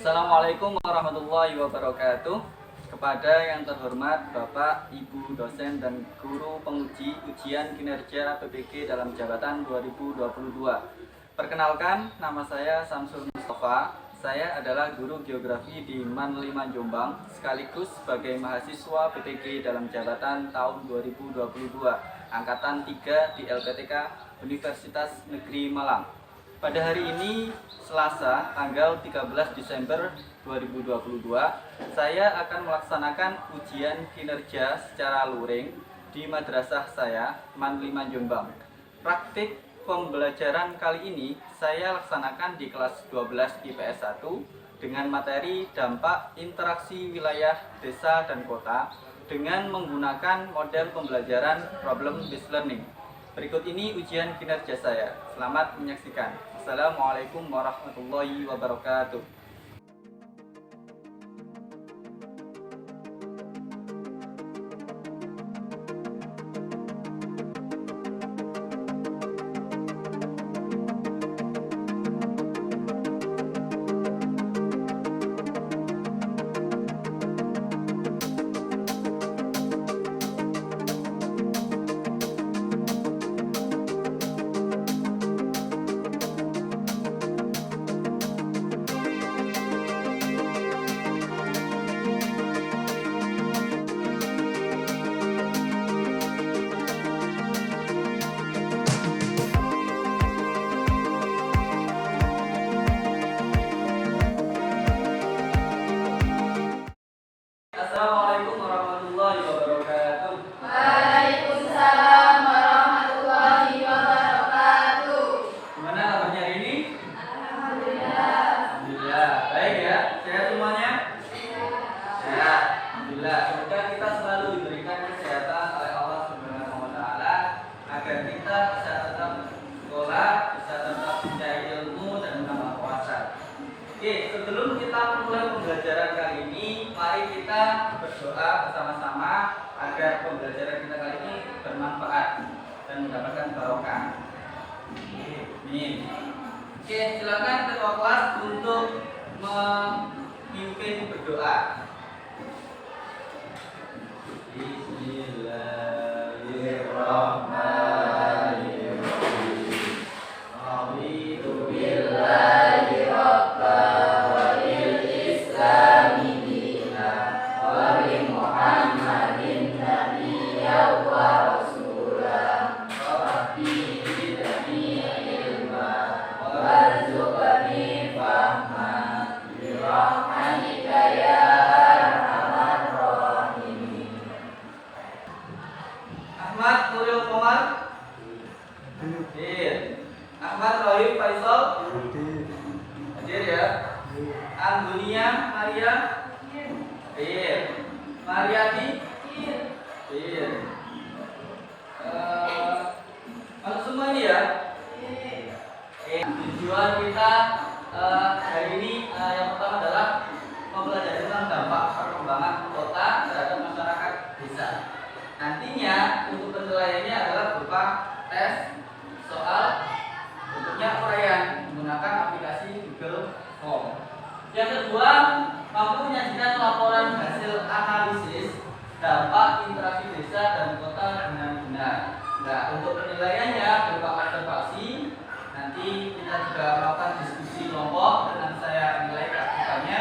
Assalamualaikum warahmatullahi wabarakatuh. Kepada yang terhormat Bapak, Ibu dosen dan guru penguji ujian kinerja PPG dalam jabatan 2022. Perkenalkan, nama saya Samsul Mustafa. Saya adalah guru geografi di MAN 5 Jombang, sekaligus sebagai mahasiswa PPG dalam jabatan tahun 2022, angkatan 3 di LPTK Universitas Negeri Malang. Pada hari ini, Selasa, tanggal 13 Desember 2022, saya akan melaksanakan ujian kinerja secara luring di madrasah saya, MAN 5 Jombang. Praktik pembelajaran kali ini saya laksanakan di kelas 12 IPS 1 dengan materi dampak interaksi wilayah desa dan kota dengan menggunakan model pembelajaran problem based learning. Berikut ini ujian kinerja saya. Selamat menyaksikan. Assalamualaikum warahmatullahi wabarakatuh. Assalamualaikum warahmatullahi wabarakatuh. Waalaikumsalam warahmatullahi wabarakatuh. Gimana kabarnya hari ini? Alhamdulillah. Alhamdulillah. Baik ya. Sehat semuanya? Sehat. Alhamdulillah. Semoga kita selalu diberikan kesehatan oleh Allah Subhanahu wa taala agar kita bisa tetap sekolah, bisa tetap mencari ilmu dan menambah wawasan. Oke, sebelum kita mulai pembelajaran kali ini, mari kita berdoa bersama-sama agar pembelajaran kita kali ini bermanfaat dan mendapatkan barokah. Amin. Oke, silakan ketua kelas untuk memimpin berdoa. Bismillahirrahmanirrahim. Raditu billahi rabban wa bil islami dinan wa bi Muhammadin nabiyyan wa rasulan rabbi zidni ilma warzuqni fahman bi rahmatika ya arhamar rahimin. Ahmad Nuril Komar hadir. Ahmad Rohim Faisal hadir ya. Anggunia Maria hadir. Mariati hadir. Masuk semua ini ya. Tujuan kita hari ini yang pertama adalah mempelajari tentang dampak perkembangan kota terhadap masyarakat desa. Nantinya untuk penilaiannya adalah berupa tes, soal, bentuknya uraian menggunakan aplikasi Google Form. Yang kedua, mampu menyajikan laporan hasil analisis dampak interaksi desa dan kota dengan benar. Nah, untuk penilaiannya berupa observasi. Nanti kita juga melakukan diskusi kelompok dan saya nilai keaktifannya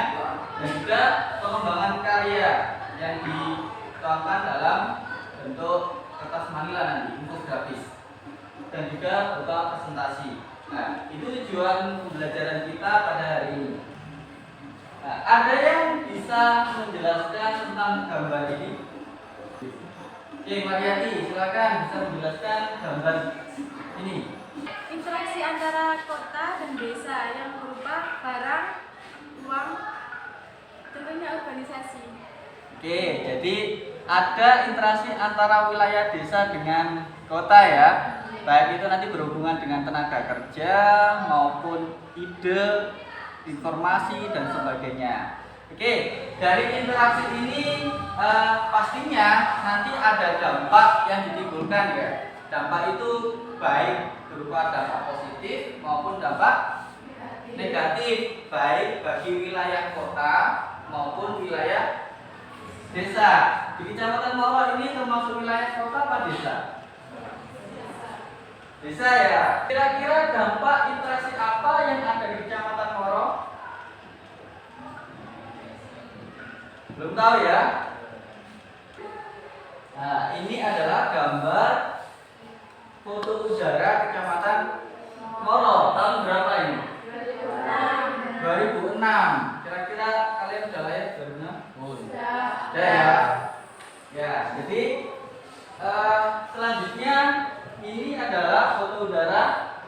dan juga pengembangan karya yang dituangkan dalam bentuk kertas manila nanti, infografis dan juga berupa presentasi. Nah, itu tujuan pembelajaran kita pada hari ini. Nah, ada yang bisa menjelaskan tentang gambar ini? Oke, Mariati, silakan bisa menjelaskan gambar ini. Interaksi antara kota dan desa yang berupa barang, uang, tentunya urbanisasi. Oke, jadi ada interaksi antara wilayah desa dengan kota ya. Baik itu nanti berhubungan dengan tenaga kerja maupun ide, informasi dan sebagainya. Oke, dari interaksi ini pastinya nanti ada dampak yang ditimbulkan ya. Dampak itu baik berupa dampak positif maupun dampak Negatif baik bagi wilayah kota maupun wilayah desa. Di Kecamatan Moro ini termasuk wilayah kota apa desa? Desa ya. Kira-kira dampak interaksi apa yang ada di Kecamatan Moro? Belum tahu ya? Nah, ini adalah gambar foto udara Kecamatan Moro tahun berapa ini? 2006. Kira-kira kalian udah lahir 2006? Oh, sudah ya. Ya, jadi selanjutnya ini adalah foto udara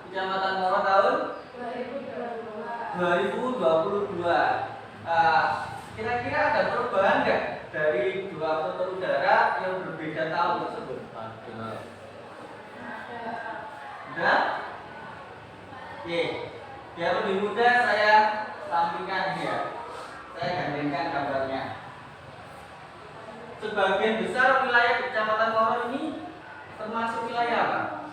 Kecamatan Moro tahun 2022. Kira-kira ada perubahan nggak dari dua foto udara yang berbeda tahun tersebut? Ada? Oke, biar lebih mudah saya sampingkan ini ya. Saya gandengkan gambarnya. Sebagian besar wilayah Kecamatan Moro ini termasuk wilayah apa?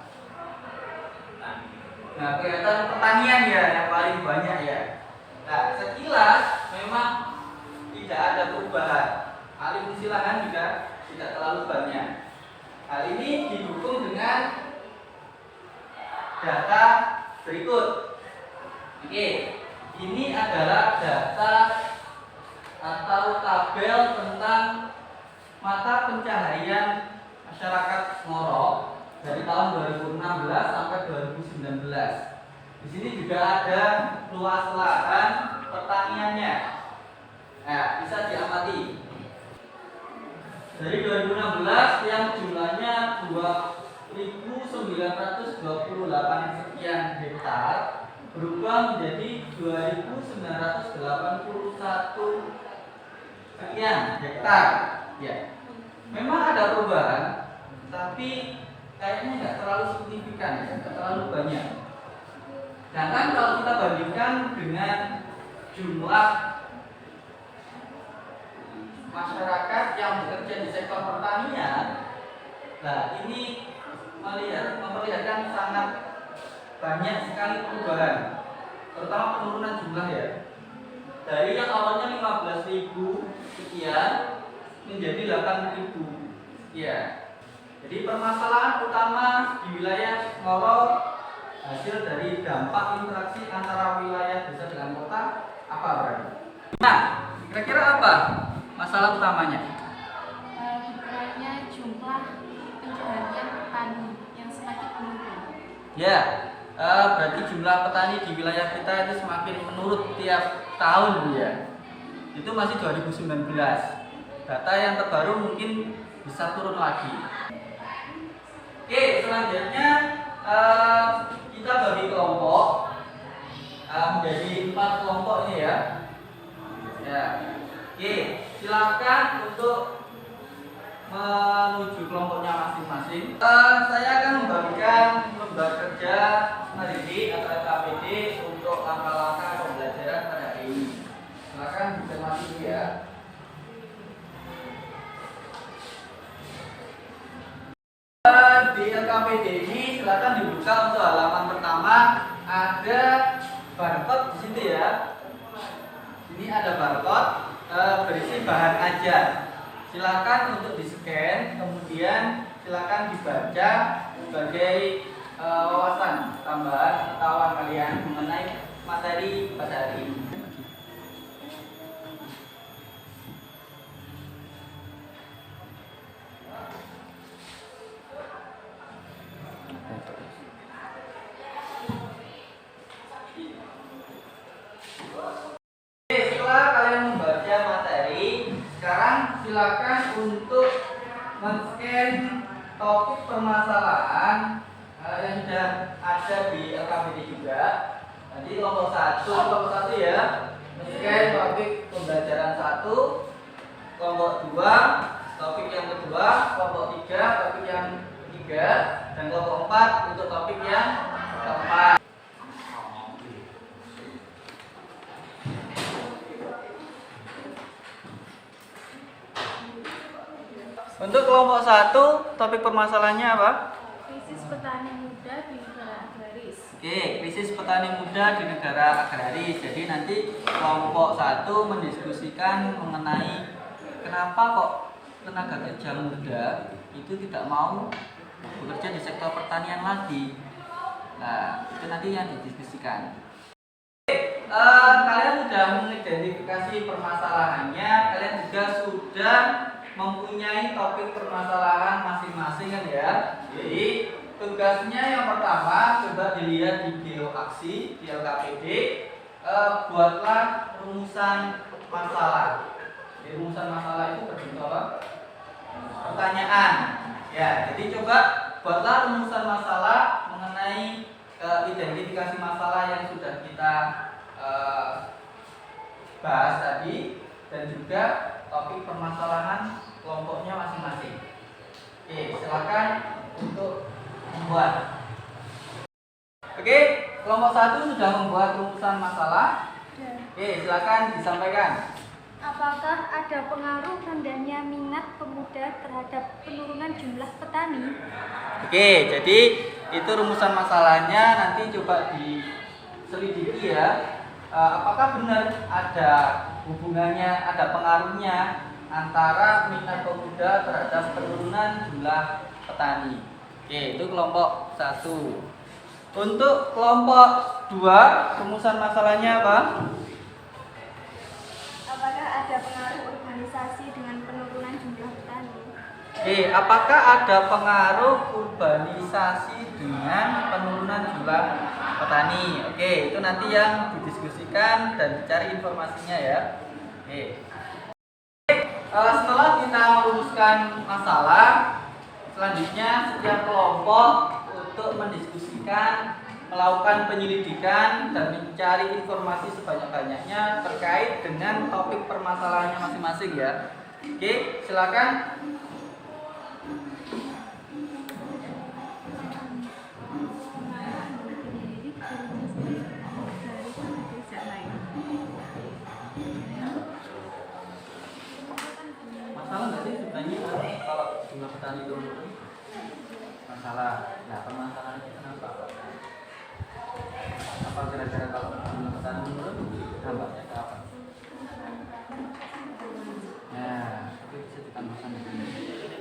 Nah, kelihatan pertanian ya yang paling banyak ya. Nah, sekilas memang tidak ada perubahan. Alih fungsi lahan juga tidak terlalu banyak. Hal ini didukung dengan data berikut. Oke, ini adalah data atau tabel tentang mata pencaharian masyarakat Moro dari tahun 2016 sampai 2019. Di sini juga ada luas lahan pertaniannya. Nah, bisa diamati. Dari 2016 yang jumlahnya 2.928 sekian hektar berubah menjadi 2.981 sekian hektar. Ya, memang ada perubahan, tapi kayaknya nggak terlalu signifikan, ya, nggak terlalu banyak. Sedangkan kalau kita bandingkan dengan jumlah masyarakat yang bekerja di sektor pertanian, nah ini memperlihatkan sangat banyak sekali perubahan, terutama penurunan jumlah ya. Dari yang awalnya 15.000 sekian menjadi 8.000 sekian. Jadi permasalahan utama di wilayah Moro hasil dari dampak interaksi antara wilayah desa dengan kota apa berarti? Nah, kira-kira apa masalah utamanya? Berkurangnya jumlah pencaharian petani yang semakin menurun. Ya, berarti jumlah petani di wilayah kita itu semakin menurun tiap tahun ya. Itu masih 2019. Data yang terbaru mungkin bisa turun lagi. Oke, selanjutnya kita bagi kelompok menjadi 4 kelompok ini ya. Ya. Oke, silakan untuk menuju kelompoknya masing-masing. Saya akan membagikan lembar kerja mendidik atau LKPD untuk langkah-langkah pembelajaran pada hari ini. Silakan dicermati dulu ya. Di LKPD ini silakan dibuka untuk halaman pertama, ada barcode di situ ya. Ini ada barcode berisi bahan ajar. Silakan untuk di-scan, kemudian silakan dibaca sebagai wawasan tambahan pengetahuan kalian mengenai materi pada hari ini. Setelah kalian membaca materi, sekarang silakan untuk men-scan topik permasalahan yang sudah ada di LKPD juga. Nanti kelompok satu ya, men-scan topik pembelajaran 1, kelompok 2 topik yang kedua, kelompok 3 topik yang ketiga, dan kelompok 4 untuk topik yang keempat. Untuk kelompok 1, topik permasalahannya apa? Krisis petani muda di negara agraris. Oke, krisis petani petani muda di negara agraris. Jadi nanti kelompok 1 mendiskusikan mengenai kenapa kok tenaga kerja muda itu tidak mau bekerja di sektor pertanian lagi. Nah, itu nanti yang didiskusikan. Kalian sudah mengidentifikasi permasalahannya, kalian juga sudah mempunyai topik permasalahan masing-masing kan ya. Jadi tugasnya yang pertama coba dilihat di geoaksi, di LKPD, buatlah rumusan masalah. Jadi rumusan masalah itu berbentuk apa? Pertanyaan. Ya, jadi coba buatlah rumusan masalah mengenai identifikasi masalah yang sudah kita bahas tadi dan juga topik permasalahan kelompoknya masing-masing. Oke, silakan untuk membuat. Oke, kelompok 1 sudah membuat rumusan masalah. Oke, silakan disampaikan. Apakah ada pengaruh rendahnya minat pemuda terhadap penurunan jumlah petani? Oke, jadi itu rumusan masalahnya, nanti coba diselidiki ya. Apakah benar ada hubungannya, ada pengaruhnya antara minat pemuda terhadap penurunan jumlah petani? Oke, itu kelompok 1. Untuk kelompok 2, rumusan masalahnya apa? Apakah ada pengaruh urbanisasi dengan penurunan jumlah petani? Oke, apakah ada pengaruh urbanisasi dengan penurunan jumlah petani? Oke, itu nanti yang didiskusikan dan dicari informasinya ya. Oke. Setelah kita merumuskan masalah, selanjutnya setiap kelompok untuk mendiskusikan, melakukan penyelidikan dan mencari informasi sebanyak-banyaknya terkait dengan topik permasalahannya masing-masing ya. Oke, silakan. Masalah nggak sih sebenarnya kalau jumlah petani itu masalah? Nah, permasalahan itu kenapa? Apa kira-kira kalau jumlah petani menurun dampaknya ke apa? Nah, itu bisa ditambahkan di sini.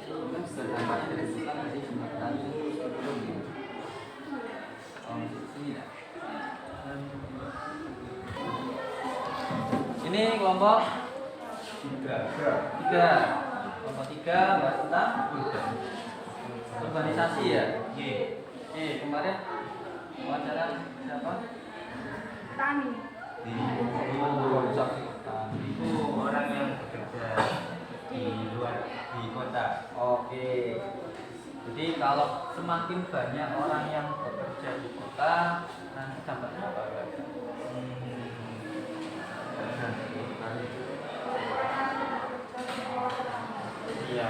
Mungkin sudah dampaknya dari sekitar dari jumlah petani turun ya. Oh, di sini ya. Ini kelompok 3. Kelompok 3 bahas tentang urbanisasi ya. Kemarin wawancara siapa? Tani. Itu orang yang bekerja di luar di kota. Oke. Jadi kalau semakin banyak orang yang bekerja di kota, nanti dampaknya apa? Iya,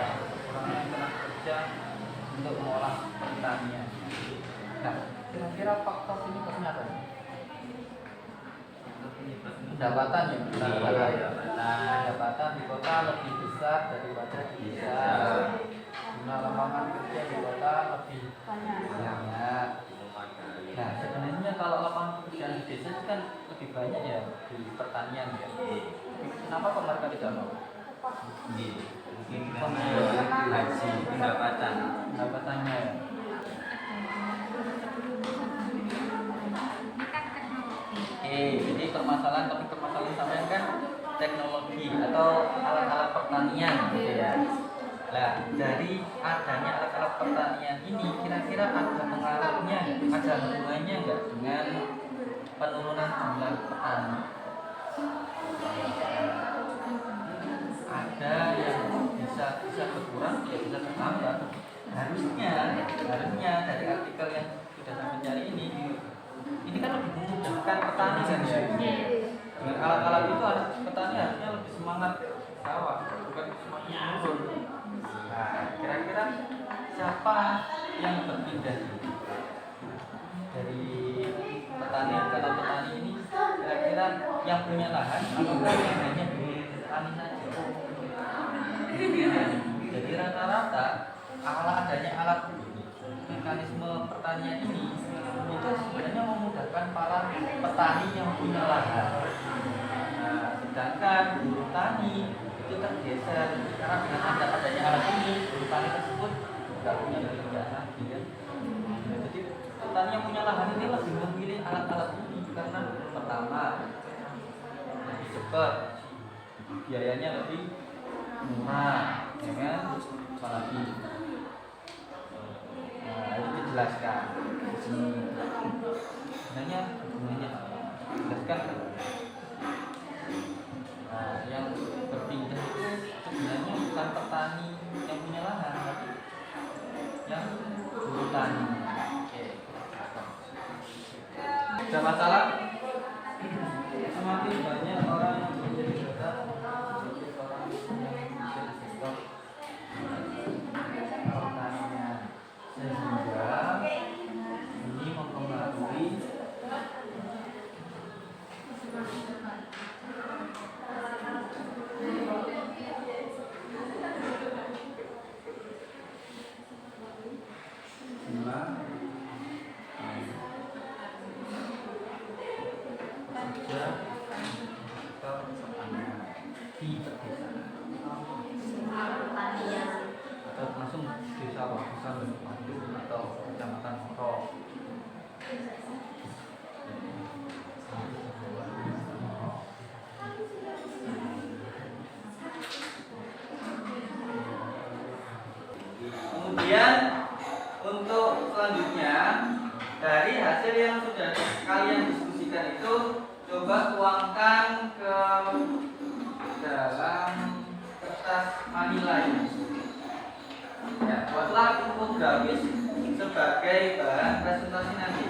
orang yang kena kerja untuk mengolah pertanian. Nah, kira-kira faktor ini apa? Pendapatan ya, pendapatan di kota lebih besar daripada di desa. Jumlah lapangan kerja di kota lebih banyak. Nah, sebenarnya kalau lapangan pekerjaan di desa itu kan lebih banyak ya di pertanian ya. Kenapa kok mereka tidak mau? Mungkin haji Pendapatannya ya. Oke, jadi topik permasalahan sampean kan teknologi atau alat-alat pertanian gitu ya. Nah, dari adanya alat-alat pertanian ini kira-kira ada pengaruhnya, ada hubungannya nggak dengan penurunan jumlah petani? Ada yang bisa berkurang, ya bisa bertambah. Harusnya dari artikel yang sudah saya cari ini kan lebih memudahkan petani kan ya. Dengan alat-alat itu petani harusnya lebih semangat sawah, bukan semakin turun. Nah, kira-kira siapa yang berpindah dari petani ke petani ini? Kira-kira yang punya lahan atau yang hanya petani saja? Jadi rata-rata adanya alat mekanisme pertanian ini itu sebenarnya memudahkan para petani yang punya lahan. Nah, sedangkan buruh tani itu tergeser karena dengan adanya alat ini, buruh tani tersebut nggak punya pekerjaan lagi kan. Nah, jadi petani yang punya lahan ini lebih memilih alat-alat ini karena pertama lebih cepat, biayanya lebih murah, ya kan? Apalagi ini dijelaskan di sini. Sebenarnya hubungannya apa? Jelaskan. Nah, yang berpindah itu sebenarnya bukan petani yang punya lahan, tapi yang buruh tani. Oke. Ada masalah? Semakin banyak orang yang menjadi data, sedikit orang yang menjadi sektor pertanian, sehingga ini mempengaruhi jumlah pekerja sektor pertanian di pedesaan atau langsung desa Wakusan Banyuwangi atau kecamatan Moro. Kemudian untuk selanjutnya dari hasil yang sudah kalian diskusikan itu coba tuangkan ke dalam kertas manila ini. Ya, buatlah infografis sebagai bahan presentasi nanti.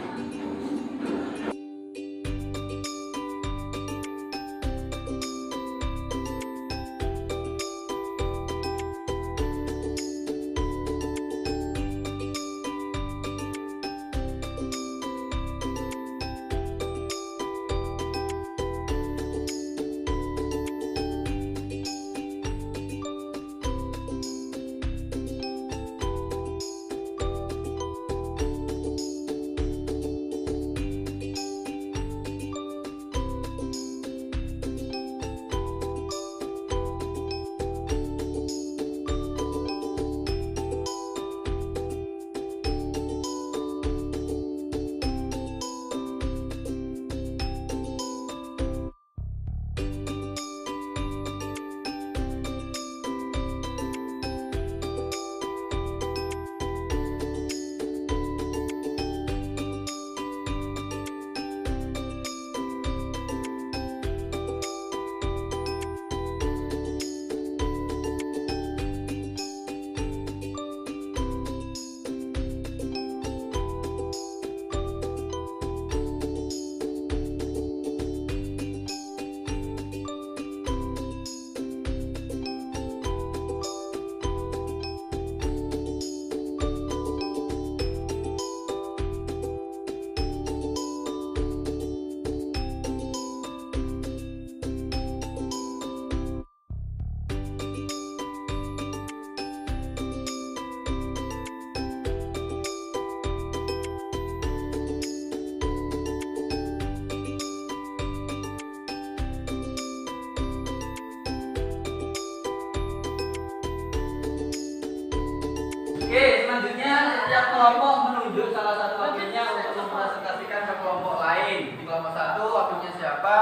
Oke, selanjutnya setiap kelompok menunjuk salah satu wakilnya untuk mempresentasikan ke kelompok lain. Di kelompok 1 wakilnya siapa,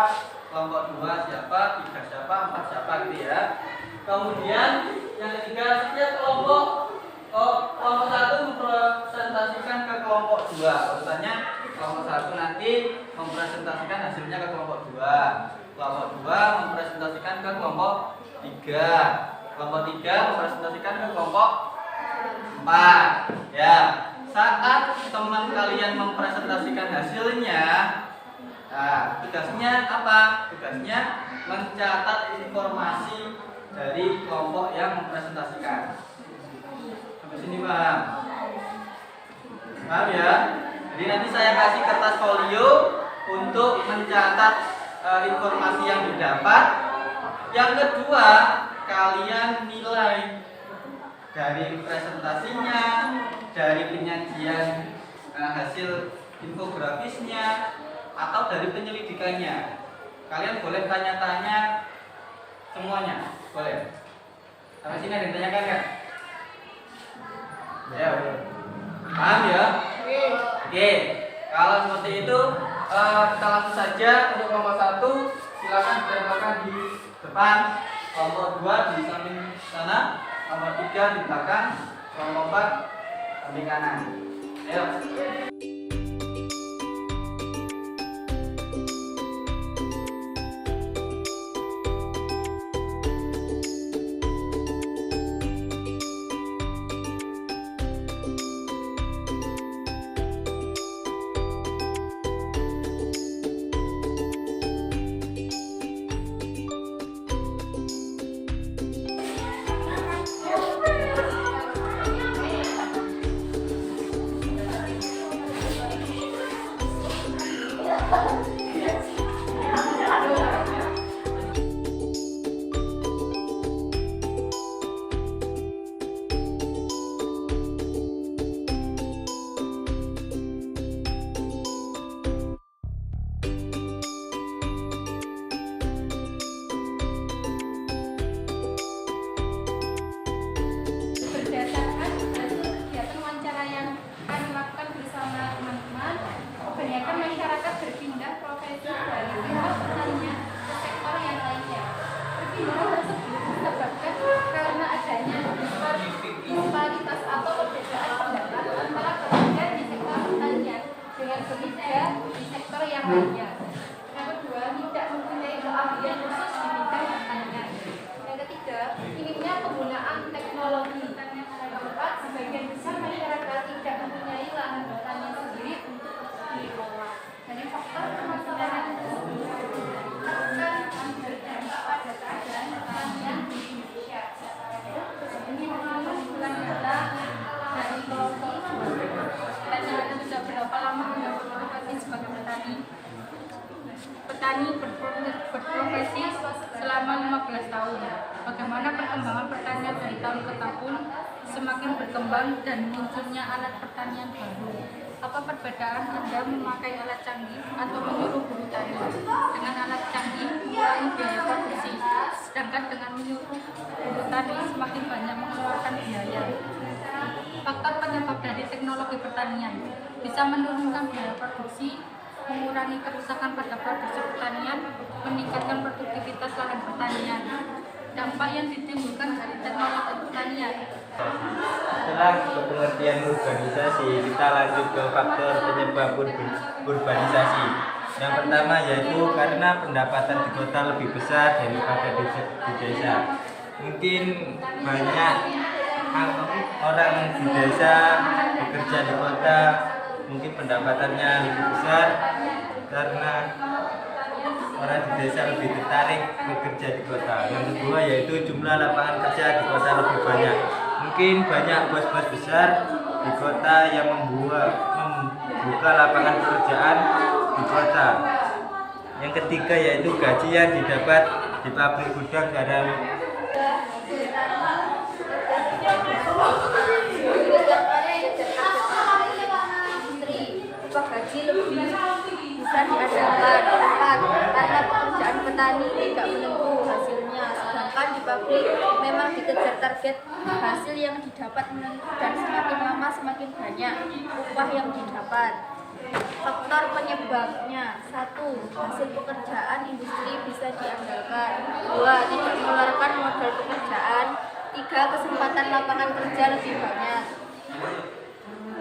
kelompok 2 siapa, 3 siapa, 4 siapa gitu ya. Kemudian yang ketiga, setiap kelompok 1 mempresentasikan ke kelompok 2. Urutannya kelompok 1 nanti mempresentasikan hasilnya ke kelompok 2. Kelompok 2 mempresentasikan ke kelompok 3. Kelompok 3 mempresentasikan ke kelompok 4. Ya, saat teman kalian mempresentasikan hasilnya, nah, tugasnya apa? Tugasnya mencatat informasi dari kelompok yang mempresentasikan. Sampai sini paham? Paham ya? Jadi nanti saya kasih kertas folio untuk mencatat informasi yang didapat. Yang kedua, kalian nilai dari presentasinya, dari penyajian hasil infografisnya, atau dari penyelidikannya. Kalian boleh tanya-tanya semuanya, boleh. Sampai sini ada yang tanyakan kan? Ya, paham ya? Oke, kalau seperti itu kita langsung saja untuk kelompok 1. Silakan ditempelkan di depan, kelompok 2 di samping sana, kelompok 3 di belakang, kelompok 4 samping kanan. Ayo. Berdasarkan hasil kegiatan wawancara yang kami lakukan bersama teman-teman, kebanyakan masyarakat berpindah profesi dari sektor pertanian ke sektor yang lainnya. Perpindahan tersebut disebabkan karena adanya disparitas atau perbedaan pendapat antara pekerja di sektor pertanian dengan pekerja di sektor yang lainnya. Yang kedua, tidak mempunyai keahlian khusus di bidang pertanian. Yang ketiga, minimnya penggunaan teknologi. Keempat, sebagian besar masyarakat tidak mempunyai lahan pertanian sendiri untuk dikelola. Dari faktor permasalahan tersebut akan berdampak pada keadaan pertanian di Indonesia. Ini merupakan bulan data dari kelompok pertanyaan sudah berapa lama berprofesi sebagai petani? Petani berprofesi selama 15 tahun. Bagaimana perkembangan pertanian dari tahun ke tahun semakin berkembang dan munculnya alat pertanian baru. Apa perbedaan Anda memakai alat canggih atau menyuruh buruh tani? Dengan alat canggih mengurangi biaya produksi, sedangkan dengan menyuruh buruh tani semakin banyak mengeluarkan biaya. Faktor penyebab dari teknologi pertanian bisa menurunkan biaya produksi, mengurangi kerusakan pada produksi pertanian, meningkatkan produktivitas lahan pertanian. Dampak yang ditimbulkan dari teknologi pertanian. Setelah pengertian urbanisasi, kita lanjut ke faktor penyebab urbanisasi. Yang pertama yaitu karena pendapatan di kota lebih besar daripada di desa. Mungkin banyak orang di desa bekerja di kota, mungkin pendapatannya lebih besar karena orang di desa lebih tertarik bekerja di kota. Yang kedua yaitu jumlah lapangan kerja di kota lebih banyak. Mungkin banyak bos-bos besar di kota yang membuka lapangan pekerjaan di kota. Yang ketiga yaitu gaji yang didapat di pabrik gudang garam. Gaji lebih bisa diandalkan. 4. Karena pekerjaan petani tidak menentu hasilnya, sedangkan di pabrik memang dikejar target hasil yang didapat menentu dan semakin lama semakin banyak upah yang didapat. Faktor penyebabnya: 1. Hasil pekerjaan industri bisa diandalkan. 2. Tidak mengeluarkan modal pekerjaan. 3. Kesempatan lapangan kerja lebih banyak.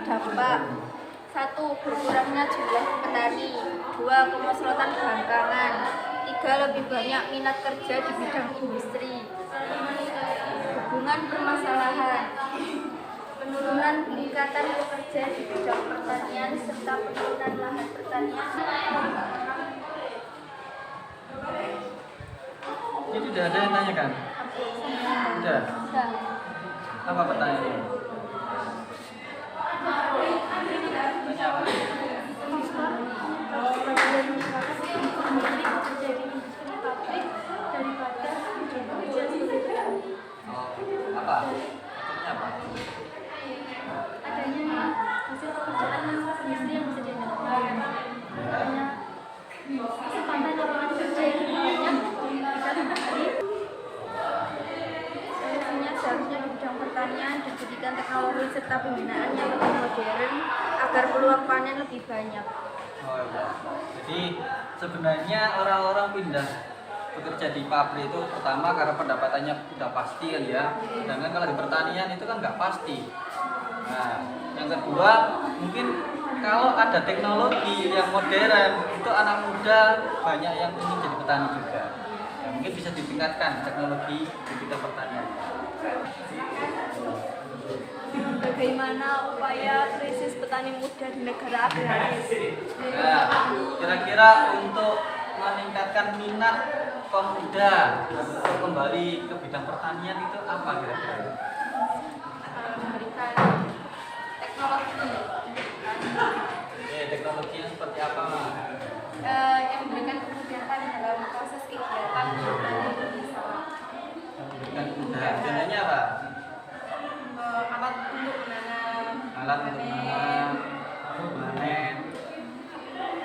Dampak: 1. Berkurangnya jumlah petani. 2. Kemuslotan bangkangan. 3. Lebih banyak minat kerja di bidang industri. Hubungan permasalahan: penurunan peningkatan pekerja di bidang pertanian serta penurunan lahan pertanian. Ini sudah ada yang tanyakan? Sudah. Apa pertanyaannya? Tanya apa? Apa? Maksudnya apa? Adanya hasil pekerjaan industri yang bisa diandalkan. peluang panen lebih banyak. Oh iya. Jadi sebenarnya orang-orang pindah bekerja di pabrik itu pertama karena pendapatannya udah pasti kan ya. Sedangkan kalau di pertanian itu kan nggak pasti. Nah, yang kedua mungkin kalau ada teknologi yang modern itu anak muda banyak yang ingin jadi petani juga. Ya, mungkin bisa ditingkatkan teknologi di bidang pertanian. Bagaimana upaya krisis petani muda di negara agraris? Nah, kira-kira untuk meningkatkan minat kaum muda untuk kembali ke bidang pertanian itu apa kira-kira? Memberikan teknologi Teknologi yang seperti apa, Ma? yang memberikan kemudahan dalam proses kegiatan bertani di sawah. Memberikan kemudahan. Contohnya apa? Alat untuk menanam, Alat untuk menanam, panen,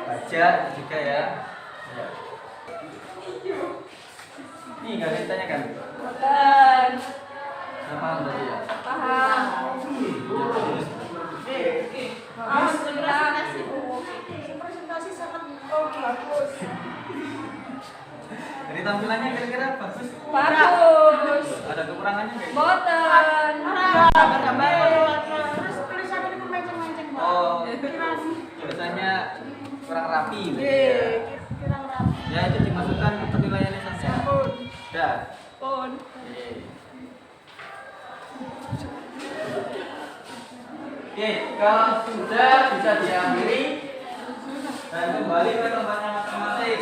baja juga ya. Ya. Ini nggak ada ditanyakan? Dan Nggak paham tadi ya? paham. Alhamdulillah. Dari tampilannya kira-kira bagus? Bagus. Ada kekurangannya nggak? Boten. Oh, biasanya kurang rapi. Gitu ya. Ya itu dimasukkan ke penilaiannya saja. Ya. Pun. Oke, kalau sudah bisa diakhiri dan kembali ke tempatnya masing-masing.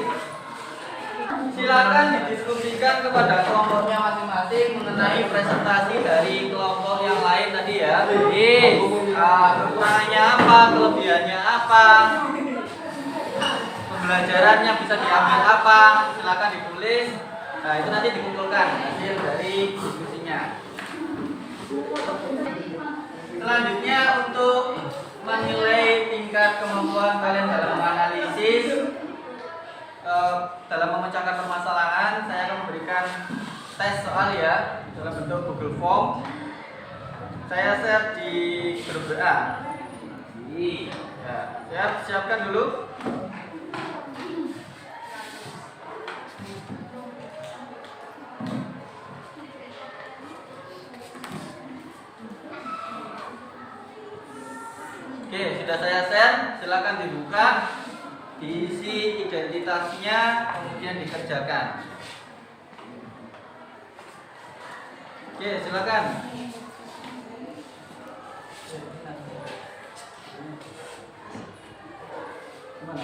Silakan didiskusikan kepada kelompoknya masing-masing mengenai presentasi dari kelompok yang lain tadi ya. Jadi, kekurangannya apa, kelebihannya apa, pembelajarannya bisa diambil apa, silakan ditulis. Nah, itu nanti dikumpulkan hasil dari diskusinya. Selanjutnya untuk menilai tingkat kemampuan kalian dalam menganalisis, dalam memecahkan permasalahan, saya akan memberikan tes soal ya dalam bentuk Google Form. Saya share di grup WA. Ya, siapkan dulu. Oke, sudah saya share, silakan dibuka, diisi identitasnya, kemudian dikerjakan. Oke, silakan. Gimana?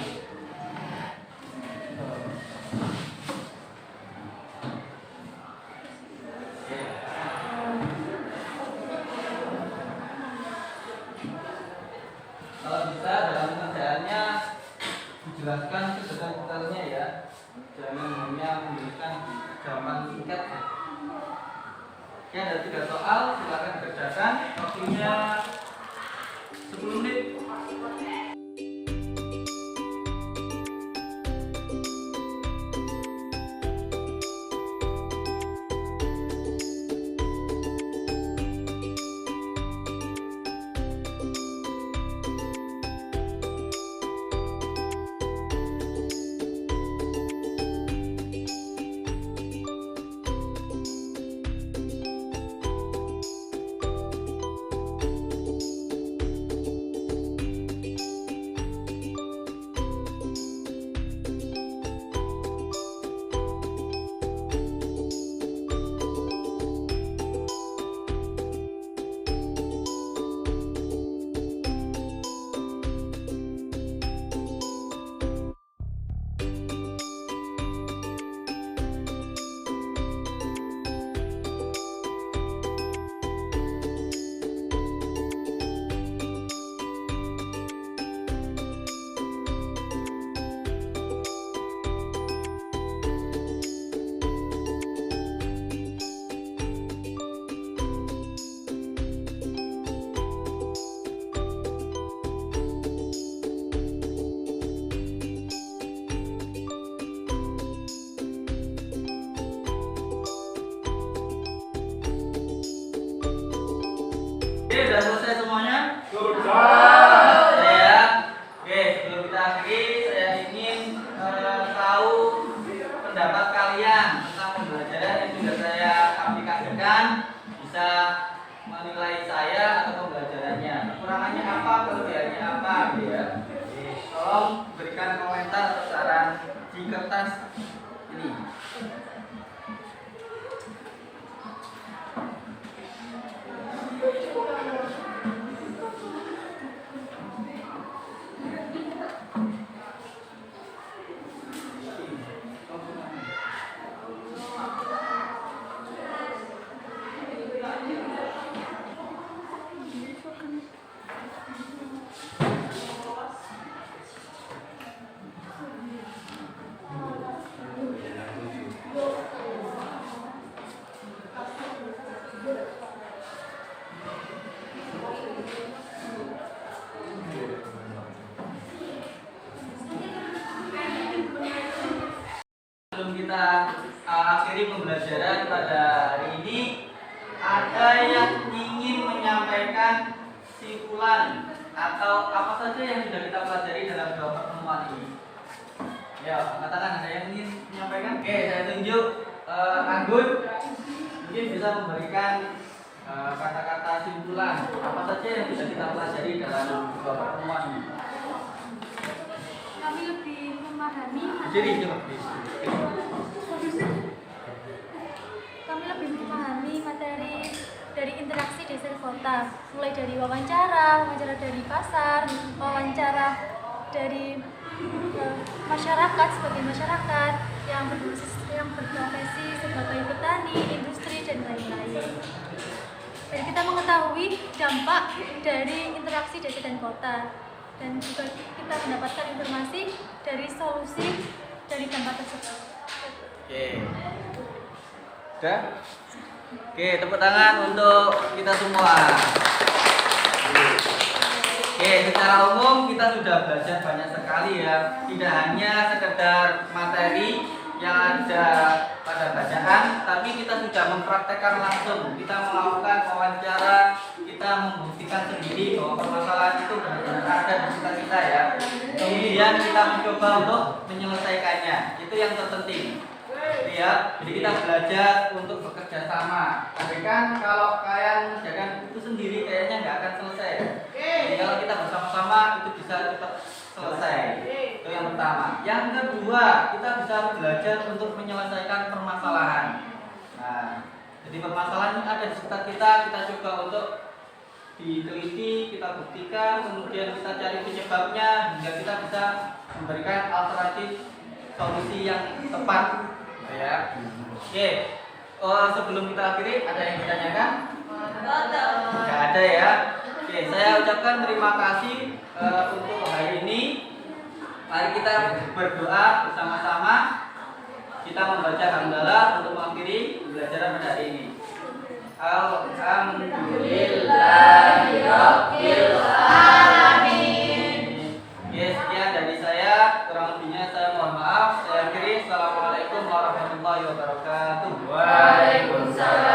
Kalau bisa dalam pengerjaannya dijelaskan sedetail-detailnya ya, jangan hanya memberikan jawaban singkat ya. Oke, ada 3 soal, silakan dikerjakan. Waktunya 10 menit. pendapat kalian tentang pembelajaran yang sudah saya aplikasikan, bisa menilai saya atau pembelajarannya. Kekurangannya apa, kelebihannya apa, gitu ya. Tolong berikan komentar atau saran di kertas ini. Sebelum kita akhiri pembelajaran pada hari ini, ada yang ingin menyampaikan kesimpulan atau apa saja yang sudah kita pelajari dalam dua pertemuan ini. Ya, katakan ada yang ingin menyampaikan? Oke, saya tunjuk Anggun, mungkin bisa memberikan kata-kata kesimpulan apa saja yang sudah kita pelajari dalam dua pertemuan ini. Kami lebih memahami Jadi, Kami lebih memahami materi dari interaksi desa kota, mulai dari wawancara dari pasar, wawancara dari masyarakat sebagai masyarakat yang berprofesi sebagai petani, industri dan lain-lain. Dan kita mengetahui dampak dari interaksi desa dan kota, dan juga kita mendapatkan informasi dari solusi dari dampak tersebut. Oke. Udah? Oke, tepuk tangan untuk kita semua. Oke, secara umum kita sudah belajar banyak sekali ya. Tidak hanya sekedar materi yang ada pada bacaan, tapi kita sudah mempraktekkan langsung. Kita melakukan wawancara, kita membuktikan sendiri bahwa permasalahan itu benar-benar ada di sekitar kita ya. Kemudian kita mencoba untuk menyelesaikannya. Itu yang terpenting. Ya, jadi kita belajar untuk bekerja sama. Tapi kan kalau kalian mengerjakan itu sendiri kayaknya nggak akan selesai. Jadi kalau kita bersama-sama itu bisa cepat selesai. Itu yang pertama. Yang kedua, kita bisa belajar untuk menyelesaikan permasalahan. Nah, jadi permasalahan yang ada di sekitar kita coba untuk diteliti, kita buktikan, kemudian kita cari penyebabnya hingga kita bisa memberikan alternatif solusi yang tepat. Ya. Oke. Sebelum kita akhiri, ada yang ditanyakan? Tidak ada ya. Oke, saya ucapkan terima kasih untuk hari ini. Mari kita berdoa bersama-sama. Kita membaca hamdalah untuk mengakhiri pembelajaran pada hari ini. Alhamdulillahirabbil alamin. Oke, sekian dari saya. Kurang lebihnya saya mohon maaf. Saya akhiri. Assalamualaikum warahmatullahi wabarakatuh. Waalaikumsalam.